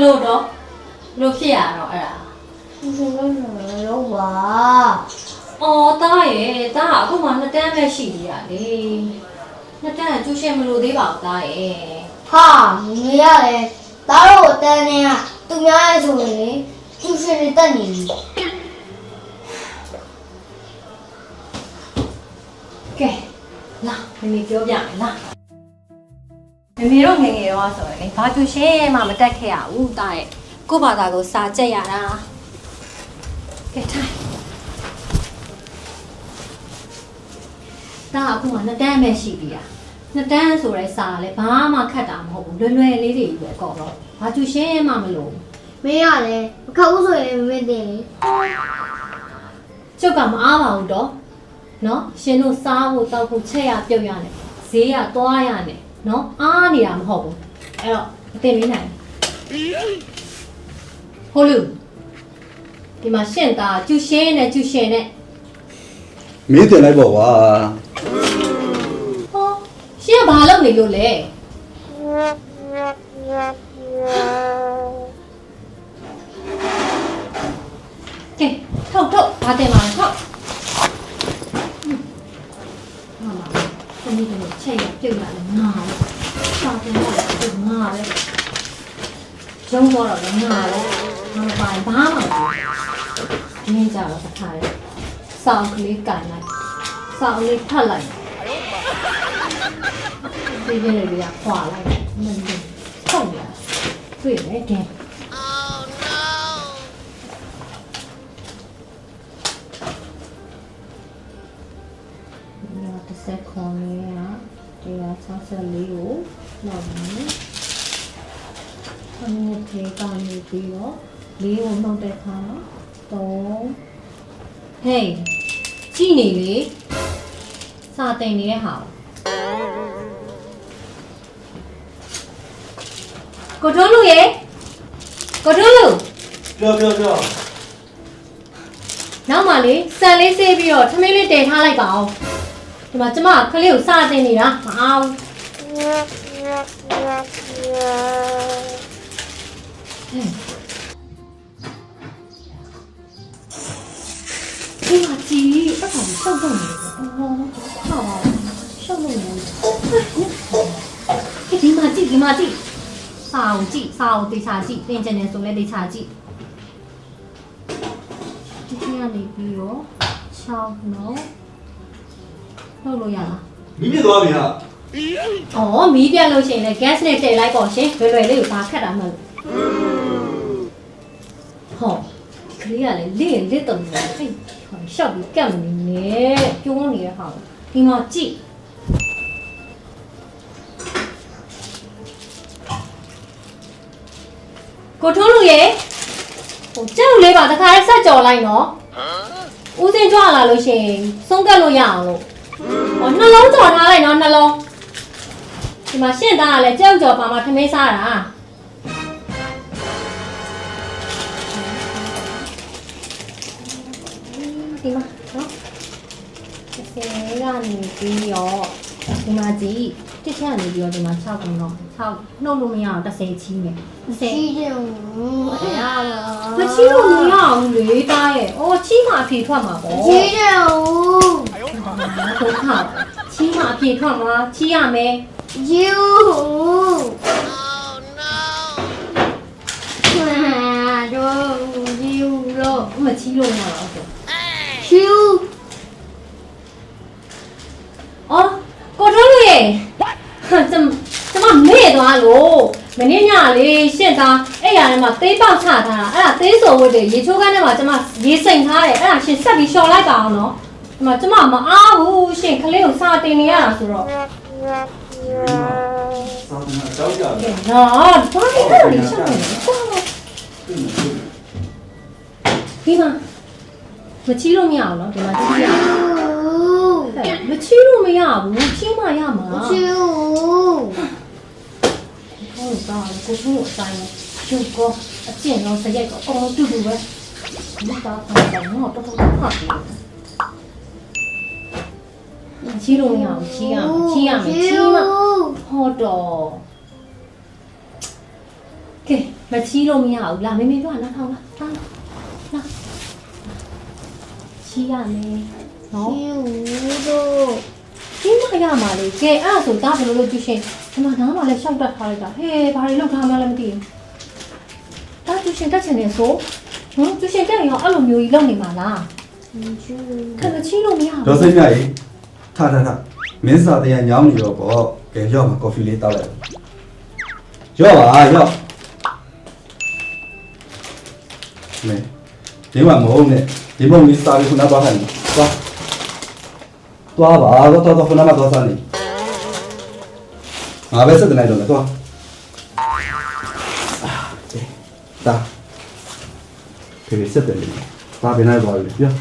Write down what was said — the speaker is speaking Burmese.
လို့တော့လို့ဖြစ်ရတော့အဲ့ဒါလို့ပါအော်တားရဲ့တားအခုမှ2တန်းပဲရှိသေးရလေ2တန်းကျူးရှင်းမလို့သေးပါဘူးတားရဲ့ဟာမရတယ်ဒါတော့တန်းနေကသူများရဲ့ဆိုရင်ကျူရှင်နေတက်နေပြီကဲလာမမေပြောပြမယ်လားမမေတို့ငယ်ငယ်တော့ဆိုရင်လေဘာကျူးရှင်းမှမတက်ခဲ့ရဘူးတားရဲ့ကို့ဘာသာကိုစာကြက်ရတာကဲထိုင်တားအခုမှ2တန်းပဲရှိသေးတာ2တန်းဆိုရဲစာလဲဘာမှခတ်တာမဟုတ်ဘူးလွယ်လွယ်လေးတွေပဲအကုန်လုံးဘာကျူရှင်းမှမလို့မင်းရတယ်မခက်ဘူးဆိုရင်မင်းတင်လေကျုပ်ကမအားပါဘူးတော့နော်ရှင်တို့စားဖို့တောက်ဖို့ချက်ရပြုတ်ရနဲ့ဈေးရသွားရနဲ့နော်အားနေတာမဟုတ်ဘူးအဲ့တော့အတင်မင်းနိုင်ဟိုလူဒီမှာရှင့်သားကျူရှင်းနဲ့ကျူရှင်းနဲ့မင်းတင်လိုက်ပေါ့ကွာရှင်းကဘာလုပ်နေလို့လဲကဲထုတ်ဘာတင်ပါလဲထုတ်ဟာမသမီးတို့ချက်ရပြုတ်ရတယ်ငါစာတင်ရတယ်ငါပဲကျုံးတော့လည်းငါပဲငါပိုင်ဘာမှမင်းကြတော့ခါရဲစောင်းကလေးကန်လိုက်စောင်းလေးထပ်လိုက်ဒီကျနေရခွာလိုက်မင်းထုံရတွေ့တယ်တဲ့ Oh no ဒီတော့တစ်ဆက်ခေါ်နေရ164ကိုလောက်မယ်ခဏထေးကနေပြီးတော့4ကိုနှုတ်တဲ့ခါ3ဟေးကြည့်နေလေစာတင်နေတဲ့ဟာကိုထုံးလူရေကိုထုံးလူပြောနောက်မှလေစံလေးဆေးပြီးတော့ထမင်းလေးတည်ထားလိုက်ပါအောင်ဒီမှာကျမကလေးကိုစတင်နေတာမအောင်ဒီမှာကြည့်အဲ့ဒါကိုရှောက်တော့နေတယ်အော်ဟာရှောက်လို့နေတယ်ဒီမှာကြည့်စာအုပ်တေချာကြည့်သင်ချင်တယ်ဆိုလဲတေချာကြည့်ဒီနေ့ကနေပြီးတော့6နော်လုပ်လို့ရလားမီးပြသွားပြီဟာအော်မီးပြတ်လို့ရှိရင်လည်း gas နဲ့တည်လိုက်ပေါ့ရှင်လွယ်လေးကိုဒါခတ်တာမဟုတ်ဟောဒီကလေးကလည်းလစ်တုံနေတယ်ဟိရှောက်ပြီးကတ်နေနဲ့ကျုံးနေတဲ့ဟာဒီမှာကြည့်ကိုထုံးလူရေဟိုကြောက်လေးပါတခါလေးဆက်ကြော်လိုက်နော်ဦးစင်းကြွလာလို့ရှိရင်ဆုံးကတ်လို့ရအောင်လို့ဟောနှလုံးကြော်ထားလိုက်နော်နှလုံးဒီမှာရှင့်သားကလည်းကြောက်ကြော်ပါမှထမင်းစားတာဒီမှာနော်ဒီစင်းကနေပြီးတော့ဒီမှာကြည့်တစ်ချက်နေပြီးတော့ဒီမှာ6ကုန်တော့6နှုတ်လို့မရအောင်30ချီးမယ်30ချီးတယ်ရလားမချီးလို့မရဘူးလေတားရဲ့အော်ချီးမှအဖြေထွက်မှာပေါ့ချီးတယ်ဒုက္ခချီးမှအဖြေထွက်မှာချီးရမယ်you oh no တော့you လို့မချီးလို့မရအောင်ဆို you အော်ကိုထုံးလူရေကျမမေ့သွားလို့မင်းညလေးရှင့်သားအဲ့ရထဲမှာသေးပေါက်ချထားတာအဲ့ဒါသေးစော်ဝတ်တွေရေချိုးကန်းထဲမှာကျမရေစိမ်ထားတယ်အဲ့ဒါရှင်ဆက်ပြီးလျှော်လိုက်ပါအောင်နော်ဒီမှာကျမမအားဘူးရှင်ကလေးကိုစာတင်နေရတာဆိုတော့တောက်ကြတယ်နော်ဘာလို့လဲရှောက်နေဒီမှာမချီးလို့မရအောင်နော်ဒီမှာချီးရမချီးလို့မရဘူးချီးမှရမှာချီးဟုတ်ပါကိုထုံးအတိုင်းရုပ်ကောအကျင့်ရောစရိုက်ကောအော်တူတူပဲမသားပါတော့တော့တော်တော်ဖတ်ပြီးချီးလို့မရဘူးချီးရမယ်ချီးမှဟောတော့ကဲ မချီးလို့မရဘူးလာမင်းပြောတာနားထောင်လာလာချီးရမယ်နော် ချီဦးတို့ ချီးမရမှာလေကဲအဲ့ဒါဆိုတာဘယ်လိုလုပ်ကြည့်ရှင်ဒီမှာနားမှာလည်းရှောက်တက်ထားလိုက်တာဟဲ့ဘာတွေလုပ်ထားမှလည်းမသိဘူးဒါကျရှင်တက်ချင်နေဆိုကျရှင်တက်ရင်ရောအဲ့လိုမျိုးကြီးလုပ်နေမှာလား ချီဦး ခက်မချီးလို့မရဘူး ဒေါ်စိမ့်မြကြီးထားမင်းစာတရားညောင်းနေတော့ပေါ့ကဲရော့မှာကော်ဖီလေးတောက်လိုက်ရော့ပါရော့မင်းဒီမှာမဟုတ်နဲ့ဒီမုံလေးစားပြီးခုနသွားခိုင်းသွားပါတော့ခုနမှသွားစားနေငါပဲစက်တင်လိုက်တော့မယ်သွားဒါဖေဖေစက်တယ်လေဒါဘယ်နဲ့သွားပြီပြော